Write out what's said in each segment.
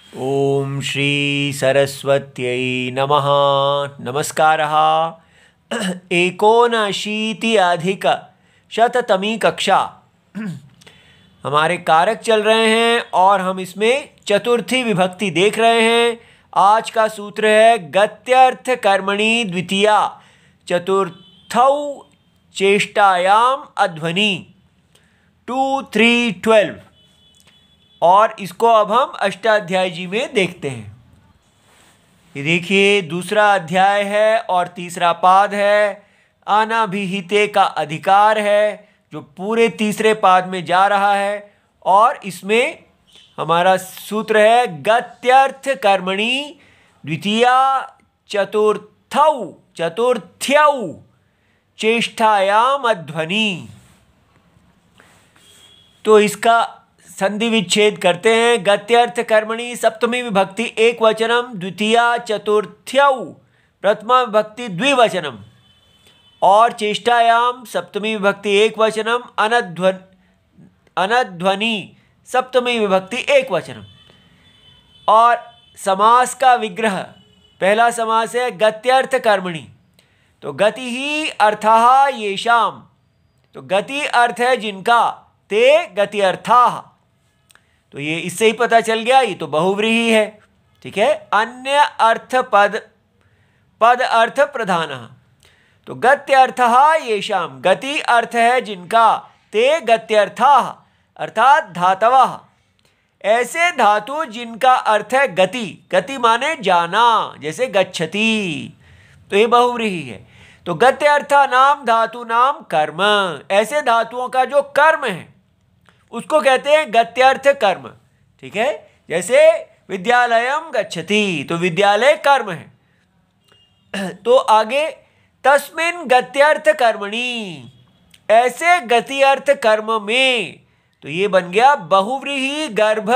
ओम श्री सरस्वत्यै नमः। नमस्कारः। एकोनशीति अधिक शततमी कक्षा। हमारे कारक चल रहे हैं और हम इसमें चतुर्थी विभक्ति देख रहे हैं। आज का सूत्र है गत्यर्थ कर्मणि द्वितीया चतुर्थौ चेष्टायाम अध्वनि 2, 3, 12। और इसको अब हम अष्टाध्यायी जी में देखते हैं। ये देखिए दूसरा अध्याय है और तीसरा पाद है। अनाभिहिते का अधिकार है जो पूरे तीसरे पाद में जा रहा है और इसमें हमारा सूत्र है गत्यर्थ कर्मणि द्वितीया चतुर्थ्यौ चेष्टायाम अध्वनि। तो इसका संधि विच्छेद करते हैं। गत्यर्थ कर्मणि सप्तमी विभक्ति एक वचनम, द्वितीया चतुर्थ्यौ प्रथमा विभक्ति द्विवचनम और चेष्टायाम सप्तमी विभक्ति एक वचनम, अनध्वनि सप्तमी विभक्ति एक वचनम। और समास का विग्रह पहला समास है गत्यर्थ कर्मणि। तो गति ही अर्थः येषाम, तो गति अर्थ है जिनका, ते गति अर्थाः। तो ये इससे ही पता चल गया ये तो बहुव्रीहि है। ठीक है। अन्य अर्थ पद अर्थ प्रधान। तो गत्यर्थः येषाम, गति अर्थ है जिनका, ते गत्यर्थाः अर्थात धातवः, ऐसे धातु जिनका अर्थ है गति। गति माने जाना, जैसे गच्छति, तो ये बहुव्रीहि है। तो गत्यर्थ नाम धातु नाम कर्म, ऐसे धातुओं का जो कर्म है उसको कहते हैं गत्यर्थ कर्म। ठीक है। जैसे विद्यालयम गच्छति, तो विद्यालय कर्म है। तो आगे तस्मिन् गत्यर्थ कर्मणि, ऐसे गति अर्थ कर्म में, तो ये बन गया बहुव्रीहि गर्भ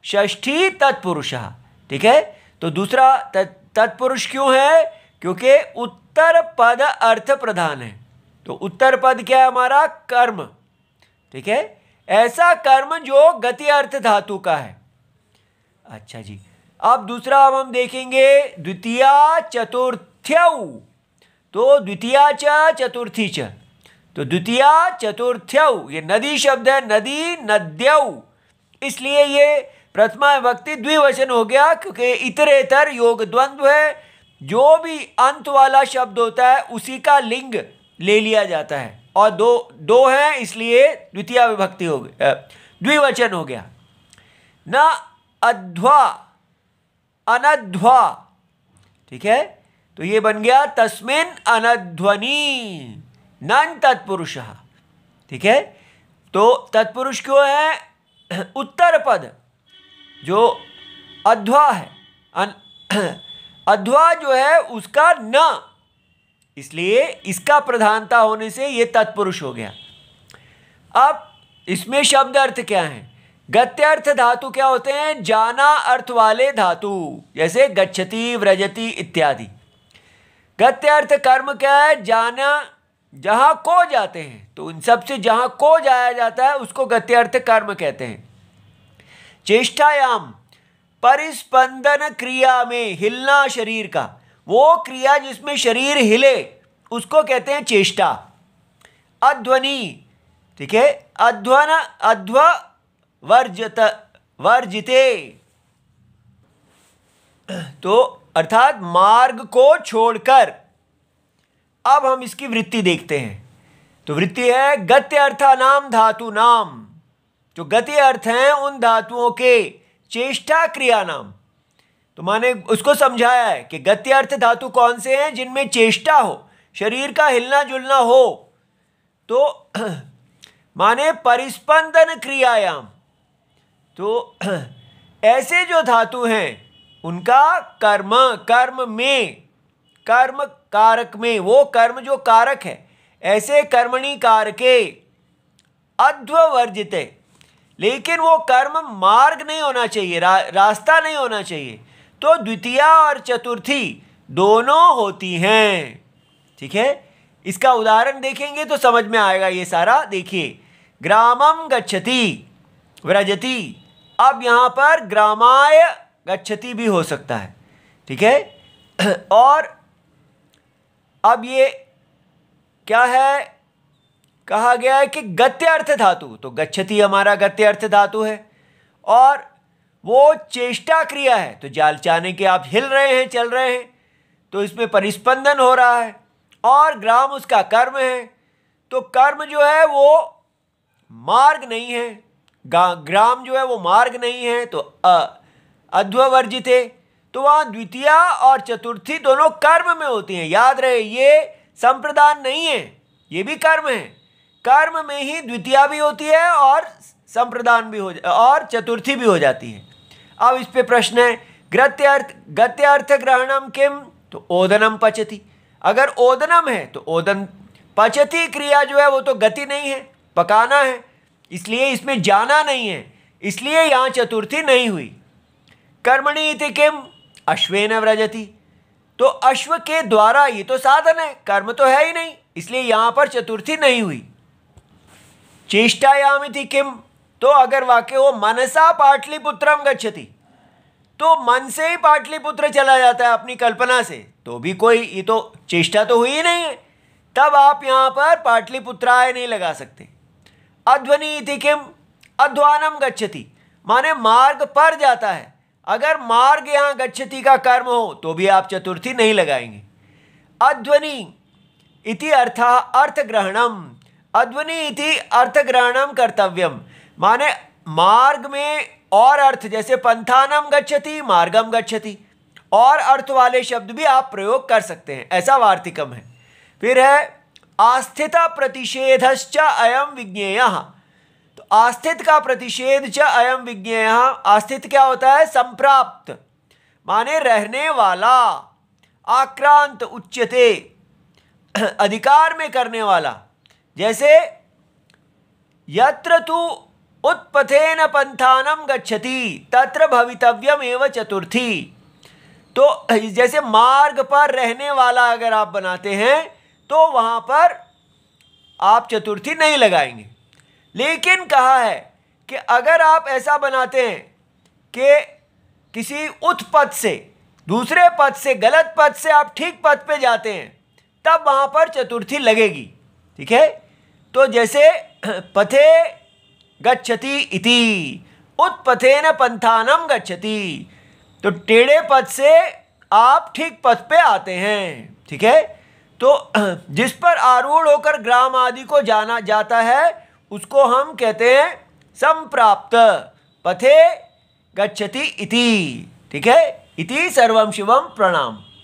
षष्ठी तत्पुरुषः। ठीक है। तो दूसरा तत्पुरुष क्यों है? क्योंकि उत्तर पद अर्थ प्रधान है। तो उत्तर पद क्या है? हमारा कर्म। ठीक है। ऐसा कर्म जो गति अर्थ धातु का है। अच्छा जी। अब दूसरा अब हम देखेंगे द्वितीया चतुर्थ्यौ। तो द्वितीया च चतुर्थी च, तो द्वितीया चतुर्थ्यौ, ये नदी शब्द है, नदी नद्यौ, इसलिए ये प्रथमा विभक्ति द्विवचन हो गया क्योंकि इतरेतर योग द्वंद्व है। जो भी अंत वाला शब्द होता है उसी का लिंग ले लिया जाता है और दो है इसलिए द्वितीय विभक्ति हो गई, द्विवचन हो गया। न अध्वा अनध्वा। ठीक है। तो ये बन गया तस्मिन् अनध्वनि नन तत्पुरुषः। ठीक है। तो तत्पुरुष क्यों है? उत्तर पद जो अध्वा है, अध्वा जो है उसका न, इसलिए इसका प्रधानता होने से ये तत्पुरुष हो गया। अब इसमें शब्द अर्थ क्या है? गत्यर्थ धातु क्या होते हैं? जाना अर्थ वाले धातु, जैसे गच्छति, व्रजति इत्यादि। गत्यर्थ कर्म क्या है? जाना, जहां को जाते हैं, तो इन सब से जहां को जाया जाता है उसको गत्यर्थ कर्म कहते हैं। चेष्टायाम, परिस्पंदन क्रिया में हिलना शरीर का, वो क्रिया जिसमें शरीर हिले उसको कहते हैं चेष्टा। अध्वनि। ठीक है। अध्व वर्जिते, तो अर्थात मार्ग को छोड़कर। अब हम इसकी वृत्ति देखते हैं। तो वृत्ति है गत्य अर्था नाम धातु नाम, जो गति अर्थ हैं उन धातुओं के चेष्टा क्रिया नाम। तो माने उसको समझाया है कि गति अर्थ धातु कौन से हैं? जिनमें चेष्टा हो, शरीर का हिलना जुलना हो। तो माने परिस्पंदन क्रियायाम, तो ऐसे जो धातु हैं उनका कर्म में, कर्म कारक में, वो कर्म जो कारक है, ऐसे कर्मणि कारके अध्वर्जिते, लेकिन वो कर्म मार्ग नहीं होना चाहिए, रास्ता नहीं होना चाहिए। तो द्वितीया और चतुर्थी दोनों होती हैं। ठीक है। इसका उदाहरण देखेंगे तो समझ में आएगा ये सारा। देखिए ग्रामम गच्छति, व्रजति। अब यहाँ पर ग्रामाय गच्छति भी हो सकता है, ठीक है। और अब ये क्या है, कहा गया है कि गत्य अर्थ धातु, तो गच्छति हमारा गत्य अर्थ धातु है और वो चेष्टा क्रिया है, तो जाल चाने के आप हिल रहे हैं, चल रहे हैं, तो इसमें परिस्पंदन हो रहा है। और ग्राम उसका कर्म है, तो कर्म जो है वो मार्ग नहीं है, ग्राम जो है वो मार्ग नहीं है, तो अध्वर्जित है। तो वहाँ द्वितीया और चतुर्थी दोनों कर्म में होती हैं। याद रहे, ये संप्रदान नहीं है, ये भी कर्म है। कर्म में ही द्वितीया भी होती है और संप्रदान भी और चतुर्थी भी हो जाती है। अब इस पे प्रश्न है, गत्य अर्थ ग्रहणम किम, तो ओदनम पचति। अगर ओदनम है तो ओदन, पचति क्रिया जो है वो तो गति नहीं है, पकाना है, इसलिए इसमें जाना नहीं है, इसलिए यहाँ चतुर्थी नहीं हुई। कर्मणि इति किम, अश्वेन व्रजति, तो अश्व के द्वारा, ये तो साधन है, कर्म तो है ही नहीं, इसलिए यहाँ पर चतुर्थी नहीं हुई। चेष्टायाम इति किम, तो अगर वाक्य हो मनसा पाटलिपुत्रम गच्छति, तो मन से ही पाटलिपुत्र चला जाता है अपनी कल्पना से, तो भी कोई, ये तो चेष्टा तो हुई ही नहीं है, तब आप यहाँ पर पाटलिपुत्राय नहीं लगा सकते। अध्वनि इति किम, अध्वानम गच्छति, माने मार्ग पर जाता है। अगर मार्ग यहाँ गच्छति का कर्म हो तो भी आप चतुर्थी नहीं लगाएंगे। अध्वनि इति अर्थग्रहणम, अध्वनि इति अर्थग्रहणम कर्तव्यम, माने मार्ग में और अर्थ, जैसे पंथानम गच्छति, मार्गम गच्छति, और अर्थ वाले शब्द भी आप प्रयोग कर सकते हैं, ऐसा वार्तिकम है। फिर है आस्थित प्रतिषेधश्च अयम विज्ञेयः, तो आस्थित का प्रतिषेध च अयम विज्ञेयः, आस्थित क्या होता है, संप्राप्त, माने रहने वाला, आक्रांत उच्यते, अधिकार में करने वाला। जैसे यत्र तु उत्पथेन पंथानम गच्छति तत्र भवितव्यम एव चतुर्थी, तो जैसे मार्ग पर रहने वाला अगर आप बनाते हैं तो वहाँ पर आप चतुर्थी नहीं लगाएंगे। लेकिन कहा है कि अगर आप ऐसा बनाते हैं कि किसी उत्पथ से, दूसरे पथ से, गलत पथ से आप ठीक पथ पे जाते हैं, तब वहाँ पर चतुर्थी लगेगी, ठीक है। तो जैसे पथे गच्छति इति, उत्पथेन पंथानम गच्छति, तो टेढ़े पथ से आप ठीक पथ पे आते हैं, ठीक है। तो जिस पर आरूढ़ होकर ग्राम आदि को जाना जाता है उसको हम कहते हैं संप्राप्त, पथे गच्छति इति, ठीक है। इति सर्वम शिवम प्रणाम।